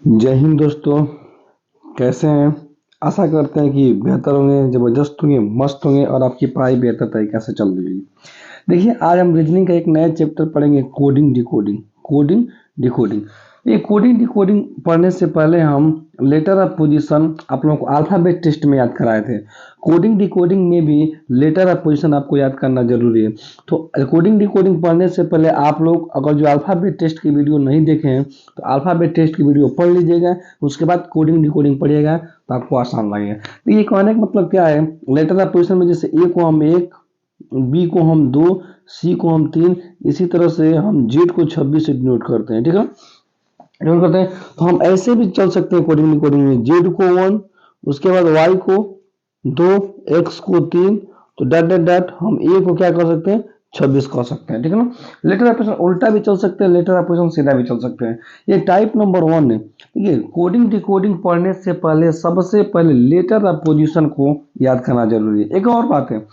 जय हिंद दोस्तों। कैसे हैं? आशा करते हैं कि बेहतर होंगे, ज़बरदस्त होंगे, मस्त होंगे और आपकी पढ़ाई बेहतर तरीके से चल रही है। देखिए, आज हम रीजनिंग का एक नया चैप्टर पढ़ेंगे, कोडिंग डिकोडिंग। कोडिंग डिकोडिंग ये कोडिंग डिकोडिंग पढ़ने से पहले हम लेटर ऑफ पोजीशन आप लोगों को अल्फ़ाबेट टेस्ट में याद कराए थे। कोडिंग डिकोडिंग में भी लेटर ऑफ पोजीशन आपको याद करना जरूरी है। तो कोडिंग डिकोडिंग पढ़ने से पहले आप लोग अगर जो अल्फ़ाबेट टेस्ट की वीडियो नहीं देखे हैं तो अल्फ़ाबेट टेस्ट की वीडियो पढ़ लीजिएगा, उसके बाद कोडिंग डिकोडिंग पढ़िएगा तो आपको आसान लगेगा। तो ये कहने का मतलब क्या है, लेटर ऑफ पोजीशन में जैसे ए को हम 1, बी को हम 2, सी को हम 3, इसी तरह से हम जेड को 26 से डिनोट करते हैं। ठीक है, डिनोट करते हैं। तो हम ऐसे भी चल सकते हैं कोडिंग कोडिंग में, जेड को 1, उसके बाद वाई को 2, एक्स को 3, तो डॉट डॉट डॉट हम ए को क्या कर सकते हैं, 26 कर सकते हैं। ठीक है ना। लेटर ऑपरेशन उल्टा भी चल सकते हैं, लेटर ऑपरेशन सीधा भी चल सकते हैं। ये टाइप नंबर 1 है। देखिए, कोडिंग डिकोडिंग पढ़ने से पहले सबसे पहले लेटर ऑफ पोजीशन को याद करना जरूरी है। एक और बात है,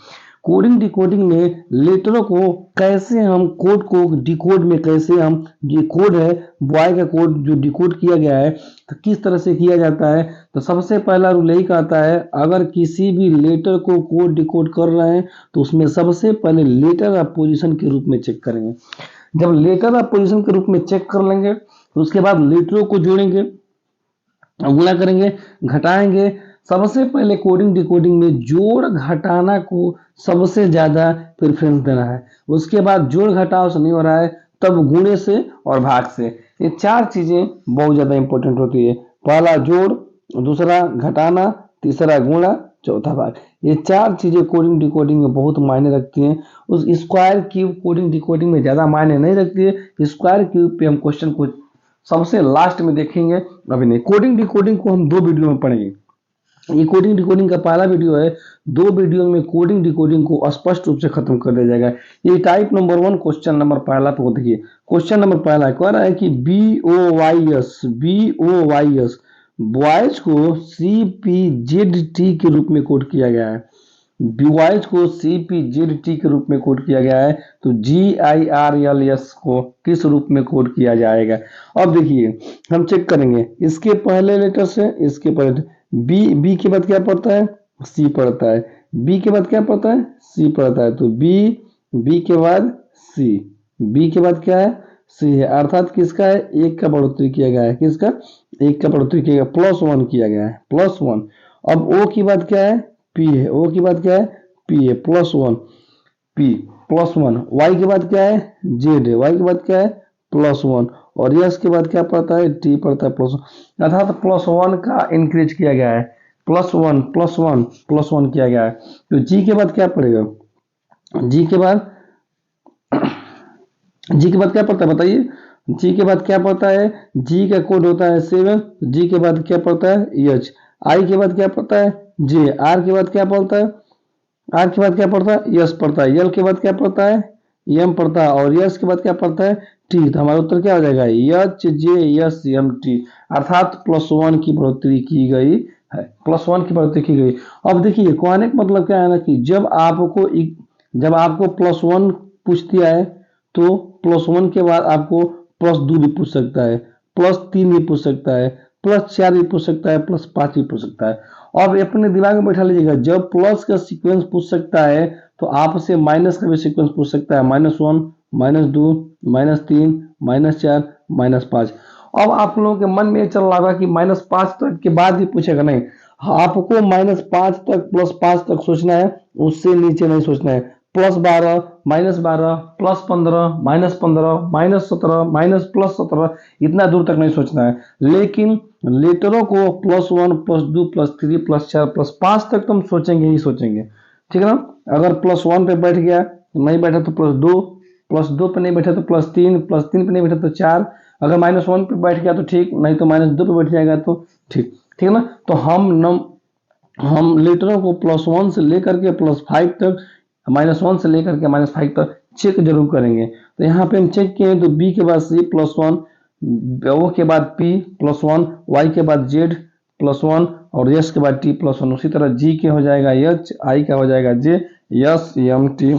कोडिंग डिकोडिंग में लेटरों को कैसे हम कोड को डिकोड में कैसे हम, ये कोड है बॉय का कोड जो डिकोड किया गया है, तो किस तरह से किया जाता है। तो सबसे पहला रूल यही कहता है, अगर किसी भी लेटर को कोड डिकोड कर रहे हैं तो उसमें सबसे पहले लेटर ऑफ पोजीशन के रूप में चेक करेंगे। जब लेटर ऑफ पोजीशन के रूप में चेक कर लेंगे तो उसके बाद लेटरों को जोड़ेंगे, गुणा करेंगे, घटाएंगे। सबसे पहले कोडिंग डिकोडिंग में जोड़ घटाना को सबसे ज्यादा प्रेफरेंस देना है। उसके बाद जोड़ घटाव से नहीं हो रहा है तब गुणे से और भाग से। ये चार चीजें बहुत ज्यादा इंपॉर्टेंट होती है। पहला जोड़, दूसरा घटाना, तीसरा गुणा, चौथा भाग। ये चार चीजें कोडिंग डिकोडिंग में बहुत मायने रखती हैं। उस स्क्वायर क्यूब कोडिंग डिकोडिंग में ज्यादा मायने नहीं रखती है। स्क्वायर क्यूब पे हम क्वेश्चन को सबसे लास्ट में देखेंगे, अभी नहीं। कोडिंग डिकोडिंग को हम 2 वीडियो में पढ़ेंगे। ये कोडिंग डिकोडिंग का पहला वीडियो है। 2 वीडियो में कोडिंग डिकोडिंग को स्पष्ट रूप से खत्म कर दिया जाएगा। ये टाइप नंबर 1 क्वेश्चन नंबर पहला पे देखिए। क्वेश्चन नंबर पहला कह रहा है कि BOYS बॉयज को CPZT के रूप में कोड किया गया है। बॉयज को CPZT के रूप में कोड किया गया है, तो GIRLS को किस रूप में कोड किया जाएगा। अब देखिए, हम चेक करेंगे इसके पहले लेटर से इसके पहले। बी के बाद क्या पड़ता है, सी पड़ता है। बी के बाद क्या पड़ता है, सी पड़ता है। तो बी के बाद सी, बी के बाद क्या है, सी है। अर्थात किसका है, 1 का बढ़ोतरी किया गया है। किसका, 1 का बढ़ोतरी किया गया, +1 किया गया है, +1। अब ओ की बात क्या है, पी है। ओ की बात क्या है, पी है, +1 पी, +1। वाई के बाद क्या है, जेड है। वाई के बाद क्या है, +1। और यस के बाद क्या पड़ता है, टी पड़ता है, +1। अर्थात +1 का इंक्रीज किया गया है। +1 +1 +1 किया गया है। तो जी के बाद क्या पड़ेगा, जी के बाद क्या पड़ता है बताइए। जी के बाद क्या पड़ता है, जी का कोड होता है 7। जी के बाद क्या पड़ता है, एच। आई के बाद क्या पड़ता है, जे। आर के बाद क्या पड़ता है, आर के बाद क्या पड़ता है, यस पड़ता है। यल के बाद क्या पड़ता है, एम पड़ता है। और यस के बाद क्या पड़ता है, टी। तो हमारा उत्तर क्या हो जाएगा, HJSMT। अर्थात +1 की बढ़ोतरी की गई है, +1 की बढ़ोतरी की गई। अब देखिए, कहने का मतलब क्या है ना कि जब आपको +1 पूछ दिया है तो +1 के बाद आपको +2 भी पूछ सकता है, +3 भी पूछ सकता है, +4 भी पूछ सकता है, +5 भी पूछ सकता है। अब अपने दिमाग में बैठा लीजिएगा, जब प्लस का सीक्वेंस पूछ सकता है तो आपसे माइनस का भी सीक्वेंस पूछ सकता है। -1, -2, -3, -4, -5। अब आप लोगों के मन में चल रहा होगा कि -5 तक के बाद भी पूछेगा, नहीं। आपको -5 तक +5 तक सोचना है, उससे नीचे नहीं सोचना है। +12, -12, +15, -15, -17, +17, इतना दूर तक नहीं सोचना है। लेकिन लेटरों को +1, +2, +3, +4, +5 तक तो हम सोचेंगे ही सोचेंगे। ठीक है ना। अगर +1 पे बैठ गया तो नहीं बैठा तो +2, +2 पे नहीं बैठा तो +3, +3 पे नहीं बैठा तो 4। अगर -1 पे बैठ गया तो ठीक, नहीं तो -2 पे बैठ जाएगा तो ठीक। ठीक है ना। तो हम लेटरों को +1 से लेकर के +5 तक, -1 से लेकर के -5 तक चेक जरूर करेंगे। तो यहाँ पे हम चेक किए तो बी के बाद सी +1, ओ के बाद पी +1, वाई के बाद जेड +1 और यस के बाद टी +1। उसी तरह जी के हो जाएगा आई का हो जाएगा जे, यस एम टी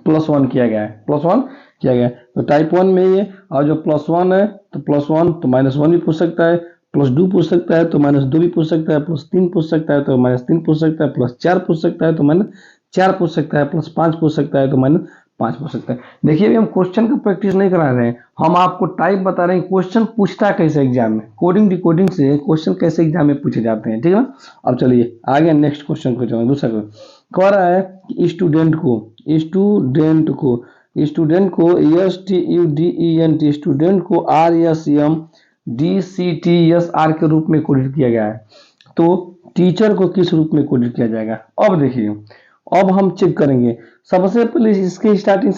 +1 किया गया है, +1 किया गया। तो टाइप 1 में ये, और जो +1 है तो +1 तो -1 भी पूछ सकता है, +2 पूछ सकता है तो -2 भी पूछ सकता है, +3 पूछ सकता है तो -3 पूछ सकता है, +4 पूछ सकता है तो -4 पूछ सकता है, +5 पूछ सकता है तो -5 पूछ सकता है। देखिए अभी हम क्वेश्चन का प्रैक्टिस नहीं करा रहे हैं, हम आपको टाइप बता रहे हैं क्वेश्चन पूछता कैसे एग्जाम में, कोडिंग डिकोडिंग से क्वेश्चन कैसे एग्जाम में पूछे जाते हैं, ठीक है ना। अब चलिए आगे नेक्स्ट क्वेश्चन को चलें। दूसरा क्वेश्चन कह रहा है कि स्टूडेंट को STUDENT स्टूडेंट को RSMDCTSR के रूप में कोडित किया गया है, तो टीचर को किस रूप में कोडित किया जाएगा। अब देखिए अब हम चेक करेंगे सबसे पहले इसके स्टार्टिंग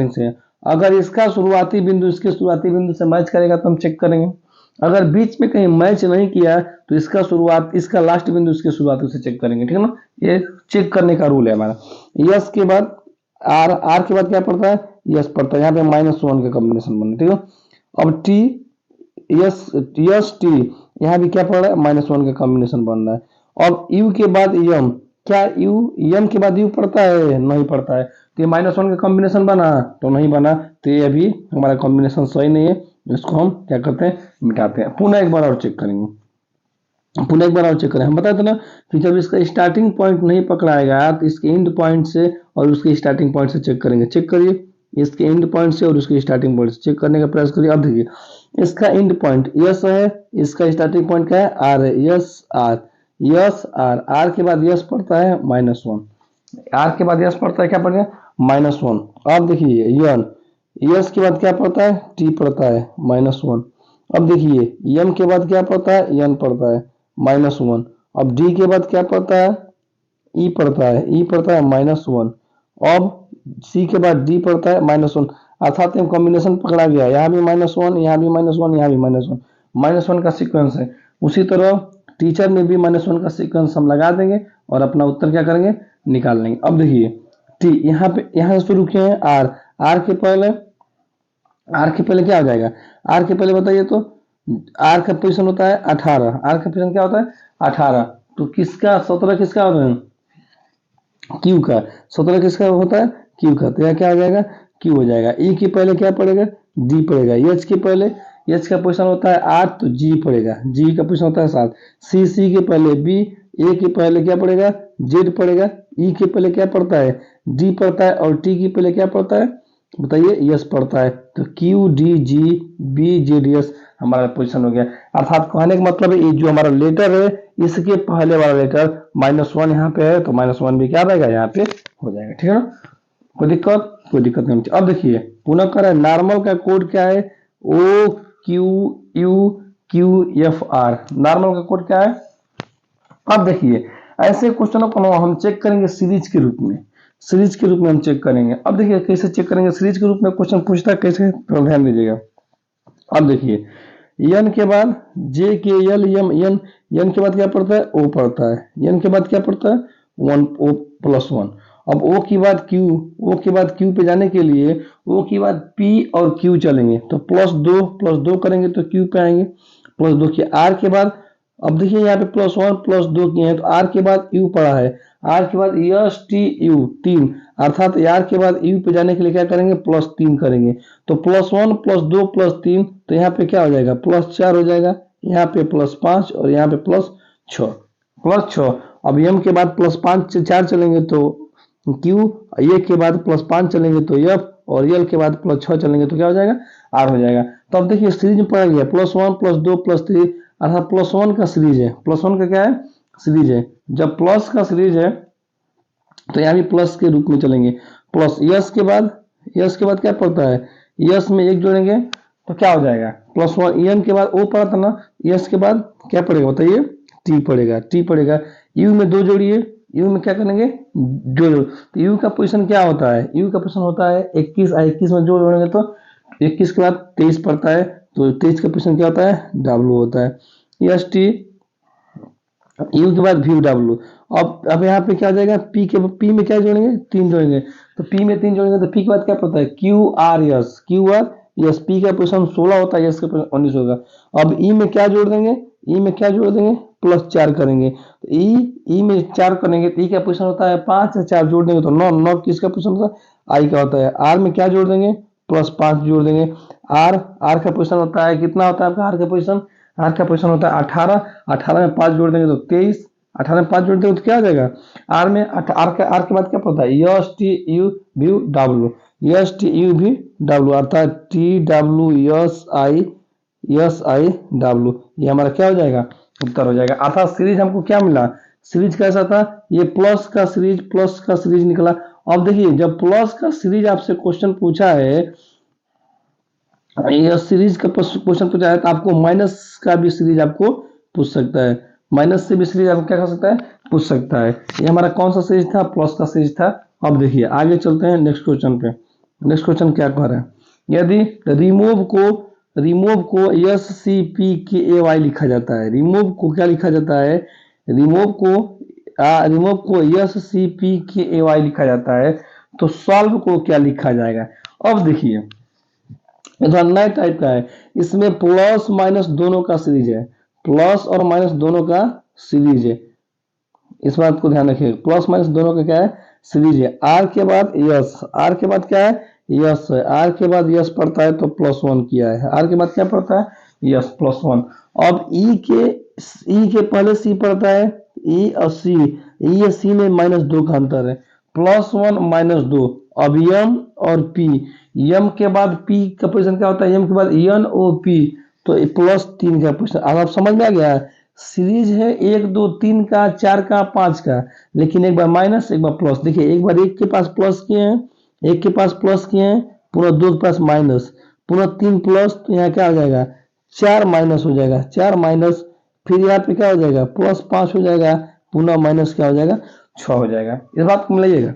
से अगर इसका शुरुआती बिंदु इसके शुरुआती बिंदु से मैच करेगा तो हम चेक करेंगे, अगर बीच में कहीं मैच नहीं किया तो इसका लास्ट बिंदु इसके शुरुआती से चेक करेंगे, ठीक है ना। ये चेक करने का रूल है हमारा। यस के बाद आर के बाद क्या पड़ता है, यस पड़ता है, यहाँ पे -1 का कॉम्बिनेशन बनना, ठीक है। अब टी, यस यस टी, यहाँ भी क्या पड़ रहा है, -1 का कॉम्बिनेशन बन रहा है। अब यू के बाद यम, क्या यू यम के बाद यू पड़ता है, नहीं पड़ता है, तो ये -1 का कॉम्बिनेशन बना तो नहीं बना, तो ये अभी हमारा कॉम्बिनेशन सही नहीं है, इसको हम क्या करते हैं, मिटाते हैं। पुनः एक बार और चेक करेंगे, हम बताते ना कि जब इसका स्टार्टिंग पॉइंट नहीं पकड़ाएगा तो इसके एंड पॉइंट से और उसके स्टार्टिंग पॉइंट से चेक करेंगे। चेक करिए, इसके एंड पॉइंट से और उसके स्टार्टिंग पॉइंट से चेक करने का प्रयास करिए। अब देखिए इसका एंड पॉइंट यस है, इसका स्टार्टिंग पॉइंट क्या है, आर है, आर के बाद यस पड़ता है -1, आर के बाद यस पड़ता है, क्या पड़ गया, -1। अब देखिए यन, यस के बाद क्या पड़ता है, टी पड़ता है -1। अब देखिए यम के बाद क्या पड़ता है, यन पड़ता है -1। अब डी के बाद क्या पड़ता है, ई पड़ता है, -1। अब सी के बाद डी पड़ता है -1, अर्थात कॉम्बिनेशन पकड़ा गया, यहाँ भी -1, यहाँ भी -1, यहाँ भी -1 का सीक्वेंस है। उसी तरह टीचर में भी -1 का सीक्वेंस हम लगा देंगे और अपना उत्तर क्या करेंगे, निकाल लेंगे। अब देखिए टी यहाँ से शुरू किए हैं, आर के पहले क्या हो जाएगा, आर के पहले बताइए तो, आर का पोजीशन होता है 18, आर का पोजीशन क्या होता है 18, तो किसका 17 किसका होता है, क्यू का, 17 किसका होता है, क्यू का, तो यह क्या हो जाएगा, क्यू हो जाएगा। ई के पहले क्या पड़ेगा, डी पड़ेगा। एच के पहले, एच का पोजीशन होता है 8 तो जी पड़ेगा, जी का पोजीशन होता है 7। सी के पहले बी, ए के पहले क्या पड़ेगा, जेड पड़ेगा। ई के पहले क्या पड़ता है, डी पड़ता है, और टी के पहले क्या पड़ता है बताइए, यस पड़ता है। तो Q D G B Z S हमारा पोजीशन हो गया। अर्थात कहने का मतलब है ये जो हमारा लेटर है इसके पहले वाला लेटर -1 यहाँ पे है तो -1 भी क्या रहेगा, यहाँ पे हो जाएगा, ठीक है ना। कोई दिक्कत नहीं। अब देखिए पुनः कर नॉर्मल का कोड क्या है, O Q U Q F R, normal का कोड क्या है। अब देखिए ऐसे क्वेश्चनों को हम चेक करेंगे सीरीज के रूप में, हम चेक करेंगे। अब देखिए कैसे चेक करेंगे, सीरीज के रूप में क्वेश्चन पूछता है कैसे, तो ध्यान दीजिएगा। अब देखिए एन के बाद जे के एल एम एन, एन के बाद क्या पड़ता है, ओ पड़ता है, एन के बाद क्या पड़ता है 1 ओ +1। अब ओ की बाद क्यू, ओ के बाद क्यू पे जाने के लिए ओ की बाद पी और क्यू चलेंगे, तो +2 करेंगे तो क्यू पे आएंगे, +2 की आर के बाद। अब देखिए यहाँ पे +1 +2 किए हैं तो आर के बाद यू पड़ा है, आर के बाद यस टी यू 3, अर्थात आर के बाद यू पे जाने के लिए क्या करेंगे, +3 करेंगे, तो +1 +2 +3, तो यहाँ पे क्या हो जाएगा +4 हो जाएगा, यहाँ पे +5 और यहाँ पे +6। अब एम के बाद +5 से 4 चलेंगे तो क्यू, ए के बाद +5 चलेंगे तो एफ, और एल के बाद +6 चलेंगे तो क्या हो जाएगा, आर हो जाएगा। तो अब देखिए सीरीज में पड़ा गया +1 +2 +3, अर्थात +1 का सीरीज है, +1 का क्या है, सीरीज है। जब प्लस का सीरीज है तो यहाँ भी प्लस के रूप में चलेंगे, प्लस यस के बाद क्या पड़ता है, यस में 1 जोड़ेंगे तो क्या हो जाएगा +1, एन के बाद ओ पड़ा था ना, यस के बाद क्या पड़ेगा बताइए, टी पड़ेगा। यू में 2 जोड़िए, यू में क्या करेंगे, तो यू का पोजीशन क्या होता है, यू का पोजीशन होता है 21, 21 में जोड़ेंगे तो 21 के बाद 23 पड़ता है, तो 23 का पोजीशन क्या होता है, डब्ल्यू होता है। यस टी, यू के बाद वी डब्ल्यू। अब यहाँ पे क्या हो जाएगा, पी में क्या जोड़ेंगे, 3 जोड़ेंगे, तो पी में 3 जोड़ेंगे तो पी के बाद क्या पड़ता है, क्यू आर यस, पी का पोजीशन 16 होता है, यस का पोजीशन 19 होगा। अब ई में क्या जोड़ देंगे, +4 करेंगे, तो ई में 4 करेंगे तो ई का पोजीशन होता है 5 से 4 जोड़ देंगे तो 9 किसका पोजीशन होता है, आई का होता है। आर में क्या जोड़ देंगे +5 जोड़ देंगे। आर आर का पोजीशन होता है कितना होता है आपका आर का पोजीशन होता है 18। 18 में 5 जोड़ देंगे तो 23। 18 में 5 जोड़ देंगे तो क्या आ जाएगा आर में आर के बाद क्या पड़ता है S T U V W. S T U V W अर्थात T W S I W, ये हमारा क्या हो जाएगा उत्तर हो जाएगा। अर्थात सीरीज हमको क्या मिला, सीरीज कैसा था, ये प्लस का सीरीज निकला। अब देखिए जब प्लस का सीरीज आपसे क्वेश्चन पूछा है, ये सीरीज का क्वेश्चन पूछा है तो आपको माइनस का भी सीरीज आपको पूछ सकता है, माइनस से भी सीरीज आपको क्या कर सकता है पूछ सकता है। ये हमारा कौन सा सीरीज था, प्लस का सीरीज था। अब देखिए आगे चलते हैं नेक्स्ट क्वेश्चन पे। नेक्स्ट क्वेश्चन क्या कह रहा है, यदि रिमूव को एस सी पी के ए वाई लिखा जाता है, रिमूव को क्या लिखा जाता है, रिमूव को एस सी पी के ए वाई लिखा जाता है तो सॉल्व को क्या लिखा जाएगा। अब देखिए नया टाइप का है, इसमें प्लस माइनस दोनों का सीरीज है, प्लस और माइनस दोनों का सीरीज है, इस बात को ध्यान रखिए। प्लस माइनस दोनों का क्या है सीरीज है। आर के बाद यस, आर के बाद क्या है यस है, आर के बाद यस पड़ता है तो +1 किया है, आर के बाद क्या पड़ता है यस +1। अब ई के पहले सी पड़ता है, ई और सी में -2 का अंतर है, +1 -2। अब यम और पी, यम के बाद पी का पोजीशन क्या होता है, यम के बाद एन ओ पी तो +3 का पोजीशन। अब आप समझ में आ गया, सीरीज है 1 2 3 का 4 का 5 का, लेकिन एक बार माइनस एक बार प्लस। देखिए एक बार एक के पास प्लस किए हैं, एक के पास प्लस किए हैं, पूरा 2 के पास माइनस, पूरा 3 प्लस, तो यहाँ क्या हो जाएगा 4 माइनस हो जाएगा, 4 माइनस, फिर यहाँ पे क्या हो जाएगा +5 हो जाएगा, पुनः माइनस क्या हो जाएगा 6 हो जाएगा। इस बात को मिलाइएगा,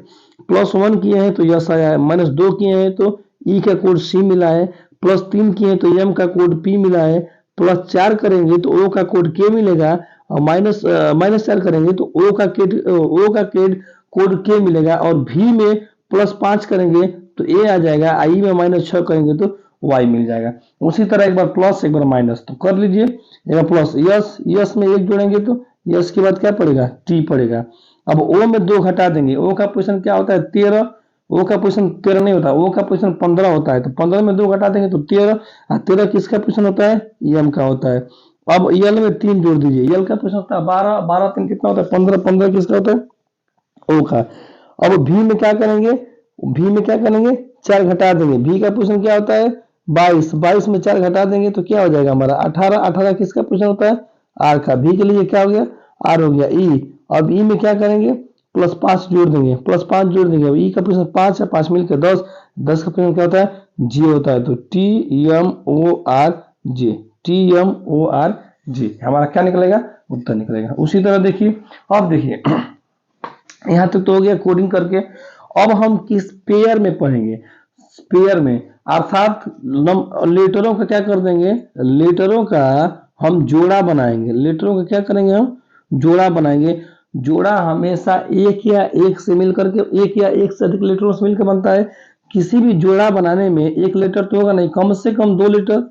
+1 किए हैं तो यस आया है, -2 किए हैं तो ई का कोड सी मिला है, +3 किए हैं तो एम का कोड पी मिला है, +4 करेंगे तो ओ का कोड के मिलेगा, और -4 करेंगे तो ओ का कोड के मिलेगा, और भी में +5 करेंगे तो ए आ जाएगा, आई में -6 करेंगे तो वाई मिल जाएगा। उसी तरह एक बार प्लस एक बार माइनस, तो कर लीजिए। एक बार प्लस यस में 1 जोड़ेंगे तो यस के बाद क्या पड़ेगा टी पड़ेगा। अब ओ में 2 घटा देंगे, ओ का पोजीशन क्या होता है 13, ओ का पोजीशन 13 नहीं होता, ओ का पोजीशन 15 होता है, तो 15 में 2 घटा देंगे तो 13, और 13 किसका पोजीशन होता है एम का होता है। अब यल में 3 जोड़ दीजिए, यल का पोजीशन होता है 12, 12 3 कितना होता है 15, 15 किसका होता है ओ का। अब भी में क्या करेंगे, भी में क्या करेंगे 4 घटा देंगे, भी का पोजीशन क्या होता है 22, 22 में 4 घटा देंगे तो क्या हो जाएगा हमारा 18, 18 किसका पोजीशन होता है आर का, भी के लिए क्या हो गया आर हो गया ई। अब ई में क्या करेंगे +5 जोड़ देंगे, +5 जोड़ देंगे, अब ई का पोजीशन 5 है, 5 मिलकर 10, 10 का पोजीशन क्या होता है जी होता है, तो TMORG हमारा क्या निकलेगा उत्तर निकलेगा। उसी तरह देखिए, अब देखिए यहाँ तक तो हो गया कोडिंग करके। अब हम किस पेयर में पढ़ेंगे, पेयर में अर्थात लेटरों का क्या कर देंगे, लेटरों का हम जोड़ा बनाएंगे, लेटरों का क्या करेंगे हम जोड़ा बनाएंगे। जोड़ा हमेशा एक या एक से मिलकर के, एक या एक से अधिक लेटरों से मिलकर बनता है। किसी भी जोड़ा बनाने में एक लेटर तो होगा नहीं, कम से कम 2 letter,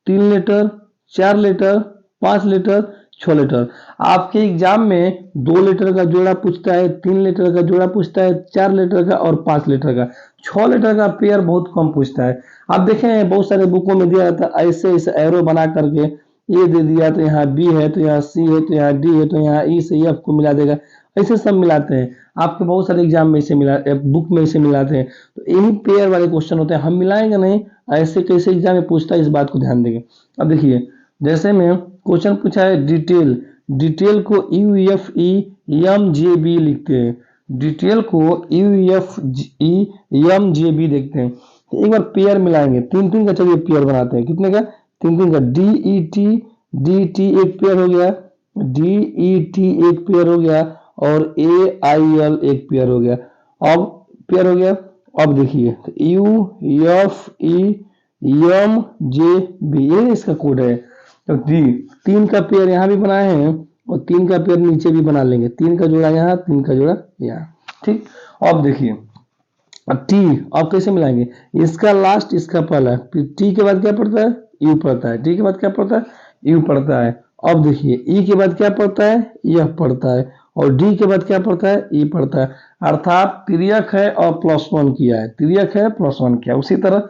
3 letter, 4 letter, 5 letter, 6 letter. आपके एग्जाम में 2 लेटर का जोड़ा पूछता है, 3 लेटर का जोड़ा पूछता है, 4 लेटर का और 5 लेटर का। 6 लेटर का पेयर बहुत कम पूछता है। आप देखें बहुत सारे बुकों में दिया जाता है ऐसे ऐसे एरो बना करके, ए दे दिया तो यहाँ बी है, तो यहाँ सी है, तो यहाँ डी है, तो यहाँ ई से एफ को मिला देगा, ऐसे सब मिलाते हैं। आपके बहुत सारे एग्जाम में इसे मिला, बुक में इसे मिलाते हैं, तो यही पेयर वाले क्वेश्चन होते हैं। हम मिलाएंगे नहीं, ऐसे कैसे एग्जाम में पूछता है, इस बात को ध्यान देंगे। अब देखिए जैसे में क्वेश्चन पूछा है डिटेल को UFEMJB लिखते हैं, डिटेल को UFEMJB देखते हैं। तो एक बार पेयर मिलाएंगे, 3 का चलिए पेयर बनाते हैं, कितने का 3 का DET एक पेयर हो गया, DET एक पेयर हो गया, और AIL एक पेयर हो गया। अब पेयर हो गया, अब देखिए UFEMJB ये इसका कोड है। तो 3 का पेयर यहाँ भी बनाए हैं और 3 का पेयर नीचे भी बना लेंगे, 3 का जोड़ा यहाँ, 3 का जोड़ा यहाँ, ठीक। अब देखिए टी, अब कैसे मिलाएंगे, इसका लास्ट इसका पहला, टी के बाद क्या पड़ता है यू पड़ता है, टी के बाद क्या पड़ता है यू पड़ता है। अब देखिए ई के बाद क्या पड़ता है यह पड़ता है, और डी के बाद क्या पड़ता है ई पड़ता है। अर्थात तिर्यक है और +1 किया है, तिर्यक है +1 किया। उसी तरह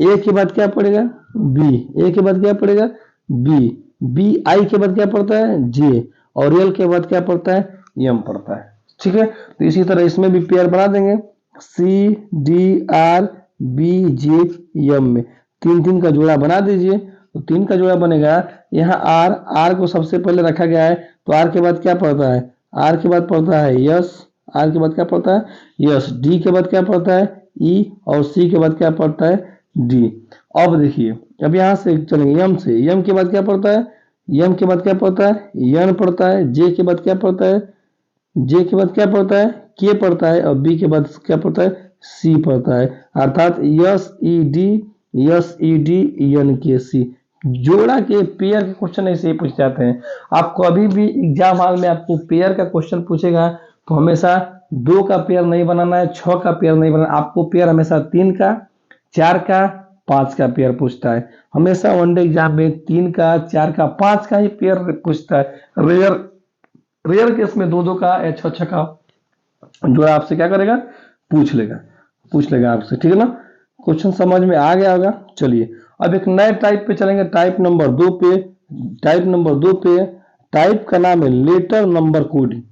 ए के बाद क्या पड़ेगा बी, ए के बाद क्या पड़ेगा बी, बी आई के बाद क्या पड़ता है जे, और एल के बाद क्या पड़ता है एम पड़ता है। ठीक है, तो इसी तरह इसमें भी पेयर बना देंगे, C D R B J M में तीन तीन का जोड़ा बना दीजिए, तो तीन का जोड़ा बनेगा। यहाँ आर, आर को सबसे पहले रखा गया है, तो आर के बाद क्या पड़ता है, आर के बाद पड़ता है यस, आर के बाद क्या पड़ता है यस, डी के बाद क्या पड़ता है ई, और सी के बाद क्या पड़ता है डी। अब देखिए, अब यहाँ से चलेंगे एम से, एम के बाद क्या पड़ता है, एम के बाद क्या पड़ता है एन पड़ता है, जे के बाद क्या पड़ता है, जे के बाद क्या पड़ता है के पड़ता है, और बी के बाद क्या पड़ता है सी पड़ता है, अर्थात S E D, S E D N K C. जोड़ा के पेयर के क्वेश्चन ऐसे ही पूछ जाते हैं। आपको अभी भी एग्जाम हॉल में आपको पेयर का क्वेश्चन पूछेगा तो हमेशा 2 का पेयर नहीं बनाना है, 6 का पेयर नहीं बनाना, आपको पेयर हमेशा 3 का, 4 का, 5 का पेयर पूछता है। हमेशा वनडे एग्जाम में 3 का, 4 का, 5 का ही पेयर पूछता है। रेयर रेयर केस में 2-2 का या 6-6 का जोड़ा आपसे क्या करेगा पूछ लेगा आपसे। ठीक है ना, क्वेश्चन समझ में आ गया होगा। चलिए अब एक नए टाइप पे चलेंगे, टाइप नंबर 2 पे। टाइप का नाम है लेटर नंबर कोडिंग।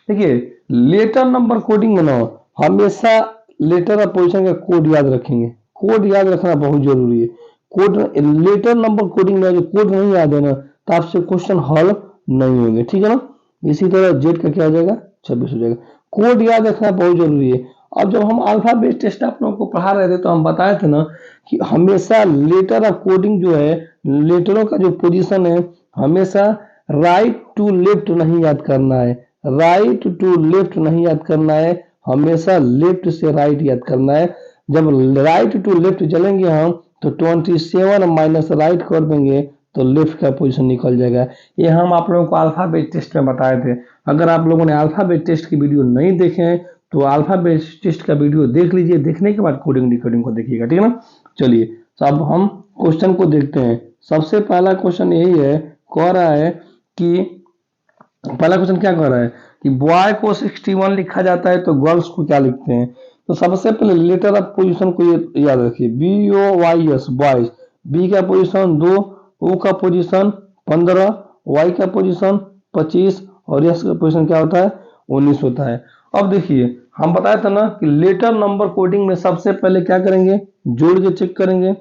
देखिए लेटर नंबर कोडिंग में ना हमेशा लेटर और पोजीशन का कोड याद रखेंगे, कोड याद रखना बहुत जरूरी है। कोड लेटर नंबर कोडिंग में जो कोड नहीं याद है ना तो आपसे क्वेश्चन हल नहीं होंगे। ठीक है ना, इसी तरह जेड का क्या हो जाएगा 26 हो जाएगा। कोड याद रखना बहुत जरूरी है। अब जब हम अल्फाबेट टेस्ट आप लोगों को पढ़ा रहे थे तो हम बताए थे ना कि हमेशा लेटर ऑफ कोडिंग जो है, लेटरों का जो पोजीशन है हमेशा राइट टू लेफ्ट नहीं याद करना है, राइट टू लेफ्ट नहीं याद करना है, हमेशा लेफ्ट से राइट याद करना है। जब राइट टू लेफ्ट चलेंगे हम तो 27 माइनस राइट कर देंगे तो लेफ्ट का पोजीशन निकल जाएगा। ये हम आप लोगों को अल्फाबेट टेस्ट में बताए थे। अगर आप लोगों ने अल्फाबेट टेस्ट की वीडियो नहीं देखे हैं तो अल्फाबेट टेस्ट का वीडियो देख लीजिए, देखने के बाद कोडिंग डिकोडिंग को देखिएगा। ठीक है ना, चलिए तो अब हम क्वेश्चन को देखते हैं। सबसे पहला क्वेश्चन यही है, कह रहा है कि पहला क्वेश्चन क्या कह रहा है कि बॉय को 61 लिखा जाता है तो गर्ल्स को क्या लिखते हैं। तो सबसे पहले लेटर ऑफ पोजीशन को याद रखिए, B O Y S boys, B का पोजीशन 2, ओ का पोजीशन 15, वाई का पोजीशन 25 और एस का पोजीशन क्या होता है 19 होता है। अब देखिए हम बताया था ना कि लेटर नंबर कोडिंग में सबसे पहले क्या करेंगे, जोड़ के चेक करेंगे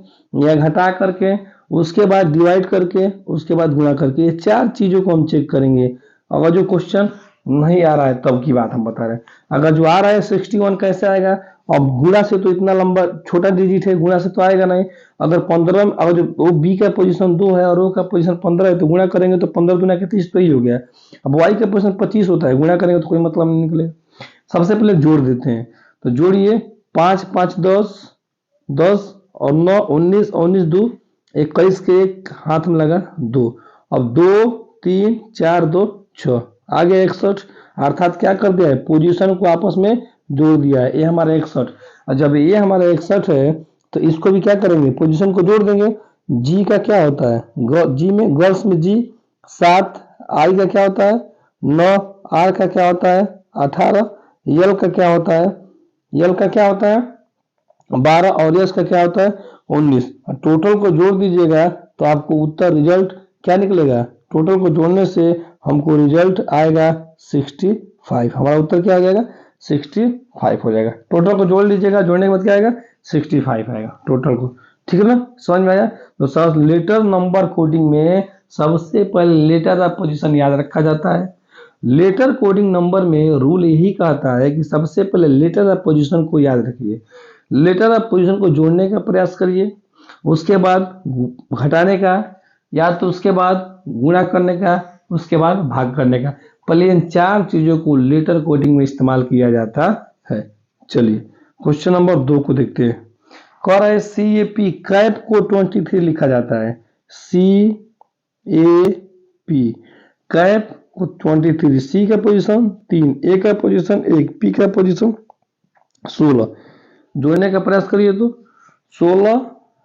या घटा करके, उसके बाद डिवाइड करके, उसके बाद गुणा करके, ये 4 चीजों को हम चेक करेंगे। अगर जो क्वेश्चन नहीं आ रहा है तब की बात हम बता रहे हैं। अगर जो आ रहा है 61 कैसे आएगा, अब गुणा से तो इतना लंबा छोटा डिजिट है, गुणा से तो आएगा नहीं। अगर 15 में अगर जो बी का पोजीशन 2 है और ओ का पोजीशन 15 है तो गुणा करेंगे तो 15 दुना के 30 तो ही हो गया। अब वाई का पोजीशन 25 होता है, गुणा करेंगे तो कोई मतलब नहीं निकलेगा। सबसे पहले जोड़ देते हैं, तो जोड़िए 5 5 10, 10 और 9 19, 19 2 21 के एक हाथ में लगा 2। अब 2 3 4 2 6 आ गया 61, अर्थात क्या कर दिया है पोजीशन को आपस में जोड़ दिया है। ये हमारा 61, और जब ये हमारा 61 है तो इसको भी क्या करेंगे पोजीशन को जोड़ देंगे। जी का क्या होता है, जी में गर्ल्स में जी 7, आई का क्या होता है 9, आर का क्या होता है 18, यल का क्या होता है, यल का क्या होता है 12 और यस का क्या होता है 19। टोटल को जोड़ दीजिएगा तो आपको उत्तर रिजल्ट क्या निकलेगा, टोटल को जोड़ने से हमको रिजल्ट आएगा 65। हमारा उत्तर क्या आ जाएगा 65 हो जाएगा। टोटल को जोड़ लीजिएगा, जोड़ने के बाद क्या आएगा 65 आएगा टोटल को। ठीक है ना, समझ में आया। तो सर लेटर नंबर कोडिंग में सबसे पहले लेटर ऑफ पोजीशन याद रखा जाता है। लेटर कोडिंग नंबर में रूल यही कहता है कि सबसे पहले लेटर ऑफ पोजीशन को याद रखिए, लेटर ऑफ पोजीशन को जोड़ने का प्रयास करिए, उसके बाद घटाने का, या तो उसके बाद गुणा करने का, उसके बाद भाग करने का। पहले इन 4 चीजों को लेटर कोडिंग में इस्तेमाल किया जाता है। चलिए क्वेश्चन नंबर 2 को देखते हैं। कह रहा है सी ए पी, कैप को 23 लिखा जाता है। सी ए पी कैप को 23, सी का पोजीशन 3, ए का पोजीशन 1, पी का पोजीशन 16। जोड़ने का प्रयास करिए तो 16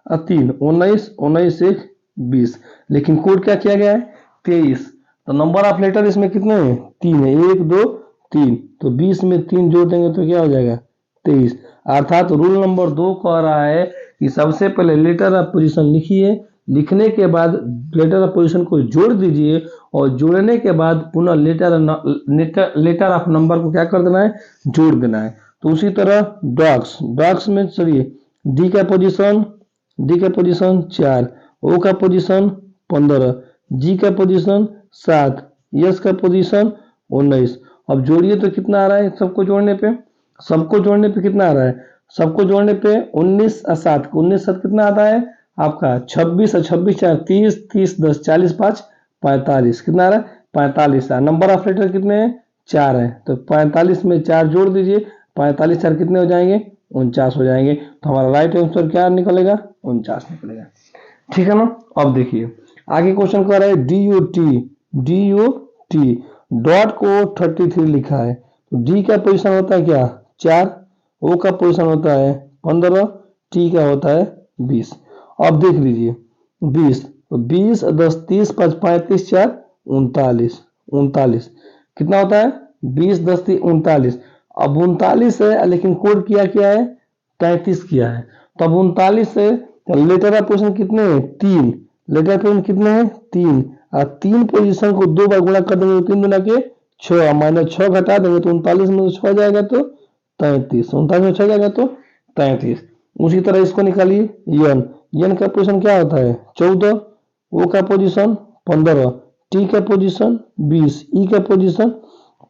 और 3 19, 19 1 20, लेकिन कोड क्या किया गया है 23। तो नंबर ऑफ लेटर इसमें कितने हैं 3 है, 1 2 3, तो 20 में 3 जोड़ देंगे तो क्या हो जाएगा 23। अर्थात रूल नंबर 2 कह रहा है कि सबसे पहले लेटर ऑफ पोजीशन लिखिए, लिखने के बाद लेटर ऑफ पोजीशन को जोड़ दीजिए और जोड़ने के बाद पुनः लेटर ऑफ नंबर को क्या कर देना है, जोड़ देना है। तो उसी तरह डॉग्स, डॉग्स में चलिए डी का पोजीशन, 4, ओ का पोजीशन 15, जी का पोजीशन 7, यस का पोजीशन 19। अब जोड़िए तो कितना आ रहा है, सबको जोड़ने पे कितना आ रहा है, सबको जोड़ने पे 19 और 7, 19 7 कितना आता है आपका 26 और 26 4 30, 30 10 40 5 45, कितना आ रहा है 45। नंबर ऑफ लेटर कितने हैं, 4 है, तो 45 में 4 जोड़ दीजिए, 45 4 कितने हो जाएंगे, 49 हो जाएंगे। तो हमारा राइट आंसर क्या निकलेगा, 49 निकलेगा। ठीक है ना। अब देखिए आगे क्वेश्चन कर रहा है डी यू टी डॉट को 33 लिखा है, तो डी का पोजीशन होता है क्या 4, ओ का पोजीशन होता है 15, टी का होता है 20। अब देख लीजिए 20, तो 20 10 30 5 35 4 39, कितना होता है 20 10 30 39। अब 39 है लेकिन कोड किया क्या है 33 किया है, तो अब 39 से लेटर ऑफ पोजीशन कितने हैं 3, लेटर पोजीशन कितने हैं 3, और 3 पोजीशन को 2 बार गुणा कर देंगे तो 3 गुना के 6, माइनस 6 घटा देंगे तो 39 में 6 जाएगा तो 33, 39 में 6 जाएगा तो 33। उसी तरह इसको निकालिए यन का पोजीशन क्या होता है 14, ओ का पोजीशन 15, टी का पोजीशन 20, ई का पोजीशन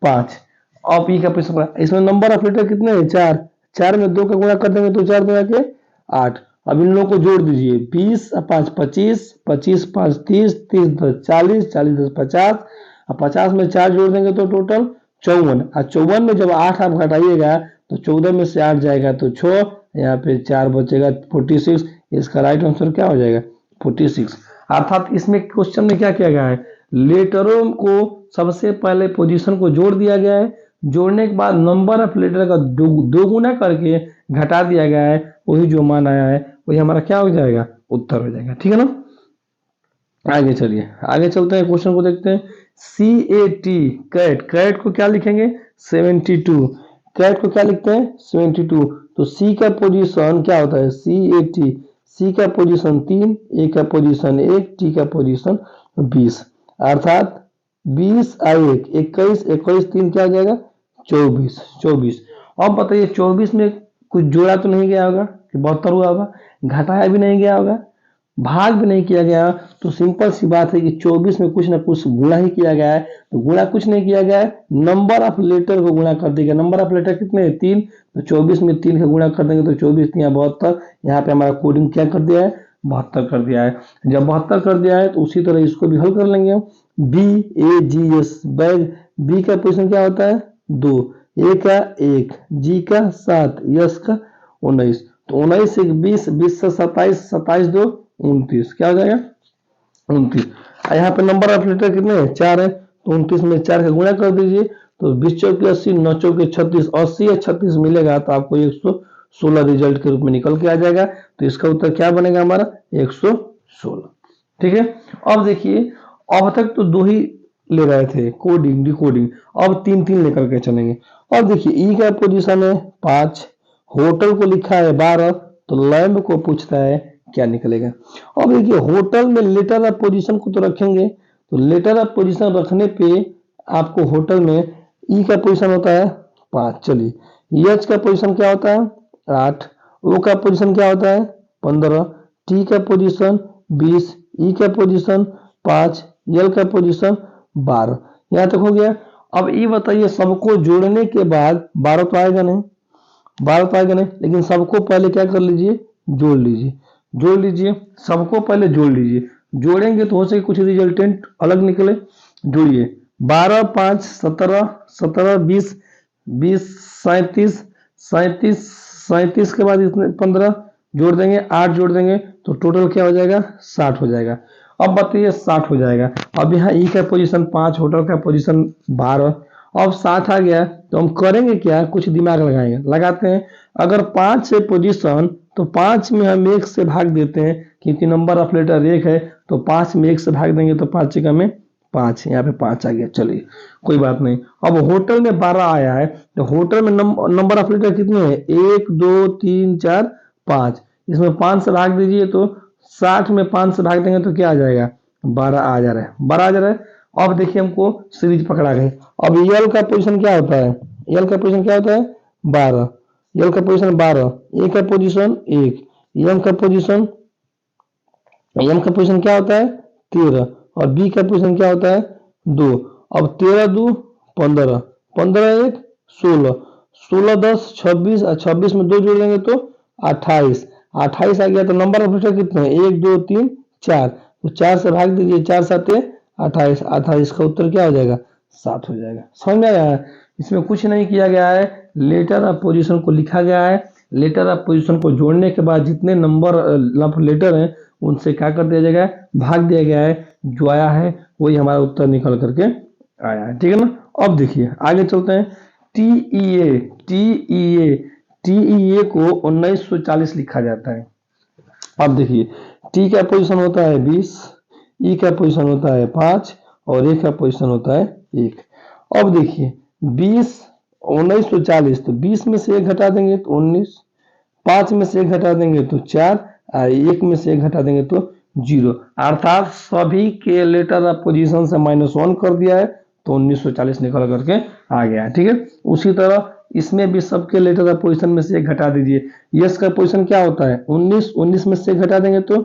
5। अब ई का पोजीशन, इसमें नंबर ऑफ लेटर कितने हैं 4, 4 में 2 का गुणा कर देंगे तो 4 2 के 8। अब इन लोगों को जोड़ दीजिए 20 और 5 25, 25 5 30, 30 10 40, 40 10 50, और 50 में 4 जोड़ देंगे तो टोटल 54, और 54 में जब 8 आप घटाइएगा तो 14 में से 8 जाएगा तो 6, यहाँ पे 4 बचेगा 46। इसका राइट आंसर क्या हो जाएगा 46। अर्थात इसमें क्वेश्चन में क्या किया गया है, लेटरों को सबसे पहले पोजीशन को जोड़ दिया गया है, जोड़ने के बाद नंबर ऑफ लेटर का दो गुना करके घटा दिया गया है, वही जो मान आया है वही हमारा क्या हो जाएगा उत्तर हो जाएगा। ठीक है ना। आगे चलिए, आगे चलते हैं, क्वेश्चन को देखते हैं। CAT कैट को क्या लिखेंगे 72, कैट को क्या लिखते हैं 72। तो सी का पोजीशन क्या होता है CAT, सी का पोजीशन 3, ए का पोजीशन 1, टी का पोजीशन 20, अर्थात 20 और 1 21, 21 3 क्या हो जाएगा 24। अब बताइए 24 में कुछ जोड़ा तो नहीं गया होगा कि 72 हुआ होगा, घटाया भी नहीं गया होगा, भाग भी नहीं किया गया, तो सिंपल सी बात है कि 24 में कुछ ना कुछ गुणा ही किया गया है। तो गुणा कुछ नहीं किया गया है, नंबर ऑफ लेटर को गुणा कर देगा। नंबर ऑफ लेटर कितने हैं 3, तो 24 में 3 का गुणा कर देंगे तो 24 3 72। यहाँ पे हमारा कोडिंग क्या कर दिया है 72 कर दिया है। जब 72 कर दिया है तो उसी तरह इसको भी हल कर लेंगे हम। BAGS बैग, बी का पोजिशन क्या होता है 2, ए का 1, जी का 7, यस का 19। तो 19 से 20, 20 से 27, 27 2 29, क्या हो जाएगा 29। यहाँ पे नंबर ऑफ लेटर कितने हैं 4 है, तो 29 में 4 का गुणा कर दीजिए तो 20 चौके 80, 9 चौके 36, 80 या 36 मिलेगा तो आपको 116 रिजल्ट के रूप में निकल के आ जाएगा। तो इसका उत्तर क्या बनेगा हमारा 116। ठीक है। अब देखिए अब तक तो 2 ही ले रहे थे कोडिंग डिकोडिंग, अब 3 लेकर के चलेंगे। अब देखिए ई का पोजीशन है 5, होटल को लिखा है 12, तो लैंब को पूछता है क्या निकलेगा। अब देखिए होटल में लेटर ऑफ पोजीशन को तो रखेंगे, तो लेटर ऑफ पोजीशन रखने पे आपको होटल में ई का पोजीशन होता है 5, चलिए एच का पोजीशन क्या होता है 8, ओ का पोजीशन क्या होता है 15, टी का पोजीशन 20, ई का पोजीशन 5, एल का पोजीशन 12। यहाँ तक हो गया। अब ये बताइए सबको जोड़ने के बाद 12 तो आएगा नहीं, 12 तो आएगा नहीं, लेकिन सबको पहले क्या कर लीजिए जोड़ लीजिए, सबको पहले जोड़ लीजिए। जोड़ेंगे तो हो सके कुछ रिजल्टेंट अलग निकले। जोड़िए 12 5 17, 17 20, 20 37, 37 के बाद इसमें 15 जोड़ देंगे, 8 जोड़ देंगे तो टोटल क्या हो जाएगा 60 हो जाएगा। अब बताइए 60 हो जाएगा। अब यहाँ ई का पोजीशन 5, होटल का पोजीशन 12, अब 60 आ गया तो हम करेंगे क्या, कुछ दिमाग लगाते हैं। अगर 5 से पोजीशन तो 5 में हम 1 से भाग देते हैं, क्योंकि नंबर ऑफ लेटर 1 है, तो 5 में 1 से भाग देंगे तो 5 जगह में 5, यहाँ पे 5 आ गया, चलिए कोई बात नहीं। अब होटल में 12 आया है, तो होटल में नंबर ऑफ लेटर कितने हैं 1 2 3 4 5, इसमें 5 से भाग दीजिए तो 60 में 5 से भाग देंगे तो क्या आ जाएगा, 12 आ जा रहा है, 12 आ जा रहा है। अब देखिए हमको सीरीज पकड़ा गई। अब यल का पोजीशन क्या होता है, यल का पोजीशन क्या होता है, 12, यल का पोजीशन 12, ए का पोजीशन 1, एम का पोजीशन, एम का पोजीशन क्या होता है 13, और बी का पोजीशन क्या होता है 2। अब 13 2 15, 15 1 16, 16 10 26, और 26 में 2 जोड़ देंगे तो 28, 28 आ गया। तो नंबर ऑफ लेटर कितने हैं, 1 2 3 4, तो 4 से भाग दीजिए, 4 7 28, 28 का उत्तर क्या हो जाएगा, 7 हो जाएगा। समझ में आया है? इसमें कुछ नहीं किया गया है, लेटर ऑफ पोजीशन को लिखा गया है। लेटर ऑफ पोजीशन को जोड़ने के बाद जितने नंबर ऑफ लेटर हैं उनसे क्या कर दिया जाएगा, भाग दिया गया है, जो आया है वही हमारा उत्तर निकल करके आया है। ठीक है ना। अब देखिए आगे चलते हैं। टीईए, टीईए, टीईए को 1940 लिखा जाता है। अब देखिए टी का पोजीशन होता है 20, ई का पोजीशन होता है 5, और ए का पोजीशन होता है 1। अब देखिए 20 1940, तो 20 में से 1 घटा देंगे तो 19, 5 में से 1 घटा देंगे तो 4, और 1 में से 1 घटा देंगे तो 0, अर्थात सभी के लेटर ऑफ पोजीशन से -1 कर दिया है तो 1940 निकल करके आ गया है। ठीक है। उसी तरह इसमें भी सबके लेटर ऑफ पोजीशन में से 1 घटा दीजिए। यस का पोजीशन क्या होता है 19, 19 में से 1 घटा देंगे तो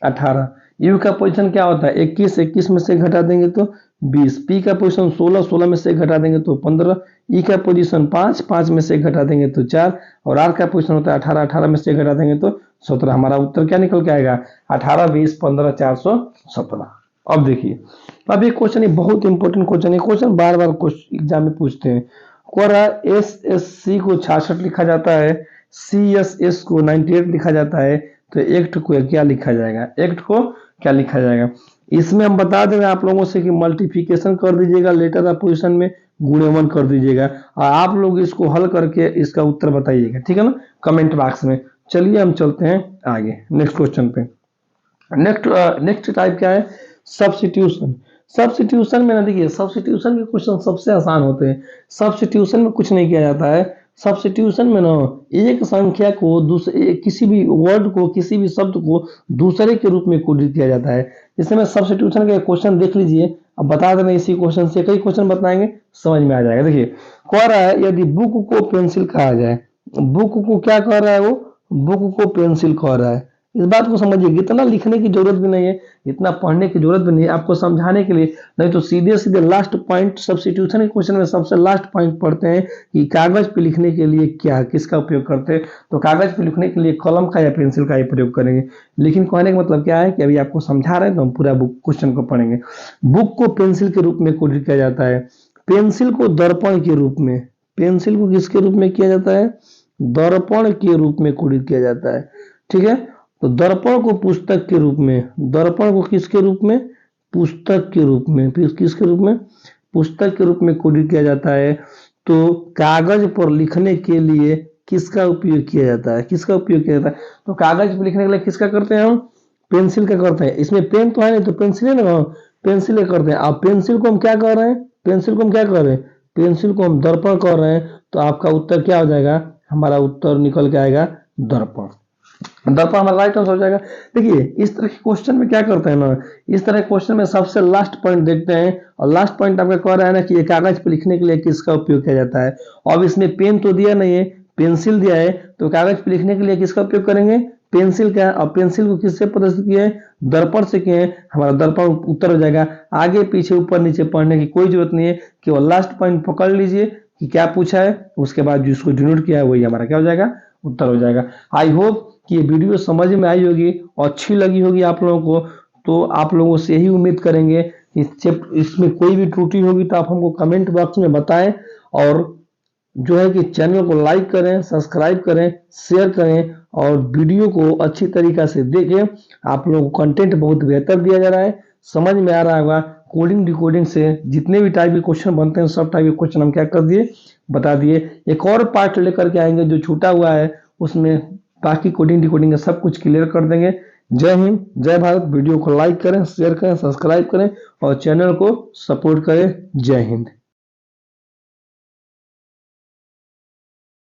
18। यू का पोजीशन क्या होता है 21, 21 में से 1 घटा देंगे तो 20। पी का पोजीशन 16, 16 में से 1 घटा देंगे तो 15। ई का पोजीशन 5, 5 में से 1 घटा देंगे तो 4, और आर का पोजीशन होता है 18, 18 में से 1 घटा देंगे तो 17। हमारा उत्तर क्या निकल के आएगा, 18 20 15 417। अब देखिए, अब ये क्वेश्चन ये बहुत इंपॉर्टेंट क्वेश्चन है, क्वेश्चन बार बार एग्जाम में पूछते हैं। कोरा एसएससी को 66 लिखा जाता है, सीएसएस को 98 लिखा जाता है, तो एक्ट को क्या लिखा जाएगा, एक्ट को क्या लिखा जाएगा। इसमें हम बता देंगे आप लोगों से कि मल्टीप्लिकेशन कर दीजिएगा, लेटर ऑफ पोजीशन में गुणनफल कर दीजिएगा, और आप लोग इसको हल करके इसका उत्तर बताइएगा। ठीक है ना, कमेंट बॉक्स में। चलिए हम चलते हैं आगे नेक्स्ट क्वेश्चन पे। नेक्स्ट टाइप क्या है, सब्स्टिट्यूशन। सब्स्टिट्यूशन में ना देखिए, सब्स्टिट्यूशन के क्वेश्चन सबसे आसान होते हैं। सब्स्टिट्यूशन में कुछ नहीं किया जाता है। सब्स्टिट्यूशन में ना एक संख्या को दूसरे, किसी भी वर्ड को, किसी भी शब्द को दूसरे के रूप में कोडित किया जाता है। जैसे मैं सब्स्टिट्यूशन का क्वेश्चन देख लीजिए, अब बता देना, इसी क्वेश्चन से कई क्वेश्चन बताएंगे, समझ में आ जाएगा। देखिए कह रहा है यदि बुक को पेंसिल कहा जाए, बुक को क्या कह रहा है वो, बुक को पेंसिल कह रहा है। इस बात को समझिए, इतना लिखने की जरूरत भी नहीं है, इतना पढ़ने की जरूरत भी नहीं है आपको समझाने के लिए, नहीं तो सीधे सीधे लास्ट पॉइंट सब्स्टिट्यूशन के क्वेश्चन में सबसे लास्ट पॉइंट पढ़ते हैं कि कागज पे लिखने के लिए क्या, किसका उपयोग करते हैं। तो कागज पे लिखने के लिए कलम का या पेंसिल का ही प्रयोग करेंगे। लेकिन कहने का मतलब क्या है कि अभी आपको समझा रहे हैं तो हम पूरा बुक क्वेश्चन को पढ़ेंगे। बुक को पेंसिल के रूप में कोडित किया जाता है। पेंसिल को दर्पण के रूप में, पेंसिल को किसके रूप में किया जाता है, दर्पण के रूप में कोडित किया जाता है। ठीक है। तो दर्पण को पुस्तक के रूप में, दर्पण को किसके रूप में, पुस्तक के रूप में, किसके रूप में, पुस्तक के रूप में कोडित किया जाता है। तो कागज पर लिखने के लिए किसका उपयोग किया जाता है, किसका उपयोग किया जाता है, तो कागज पर लिखने के लिए किसका करते हैं हम, पेंसिल का करते हैं। इसमें पेन तो है नहीं तो पेंसिल है ना, पेंसिल करते हैं। अब पेंसिल को हम क्या कर रहे हैं, पेंसिल को हम क्या कर रहे हैं, पेंसिल को हम दर्पण कर रहे हैं। तो आपका उत्तर क्या हो जाएगा, हमारा उत्तर निकल के आएगा दर्पण। दर्पण हमारा राइट आंसर हो जाएगा। देखिए इस तरह के क्वेश्चन में क्या करते हैं ना, इस तरह के क्वेश्चन में सबसे लास्ट पॉइंट देखते हैं, और लास्ट पॉइंट आपका कह रहा है ना कि ये कागज पे लिखने के लिए किसका उपयोग किया जाता है। अब इसमें पेन तो दिया नहीं है, पेंसिल दिया है, तो कागज पे लिखने के लिए किसका उपयोग करेंगे, पेंसिल का। और पेंसिल को किससे प्रदर्शित किया है, दर्पण से किए हैं, हमारा दर्पण उत्तर हो जाएगा। आगे पीछे ऊपर नीचे पढ़ने की कोई जरूरत नहीं है, केवल लास्ट पॉइंट पकड़ लीजिए कि क्या पूछा है, उसके बाद जिसको डिनोट किया है वही हमारा क्या हो जाएगा, उत्तर हो जाएगा। आई होप कि ये वीडियो समझ में आई होगी और अच्छी लगी होगी आप लोगों को। तो आप लोगों से यही उम्मीद करेंगे कि इसमें कोई भी त्रुटि होगी तो आप हमको कमेंट बॉक्स में बताएं, और जो है कि चैनल को लाइक करें, सब्सक्राइब करें, शेयर करें, और वीडियो को अच्छी तरीका से देखें। आप लोगों को कंटेंट बहुत बेहतर दिया जा रहा है, समझ में आ रहा होगा। कोडिंग डिकोडिंग से जितने भी टाइप के क्वेश्चन बनते हैं सब टाइप के क्वेश्चन हम क्या कर दिए, बता दिए। एक और पार्ट लेकर के आएंगे जो छूटा हुआ है, उसमें बाकी कोडिंग डिकोडिंग का सब कुछ क्लियर कर देंगे। जय हिंद, जय भारत। वीडियो को लाइक करें, शेयर करें, सब्सक्राइब करें और चैनल को सपोर्ट करें। जय हिंद।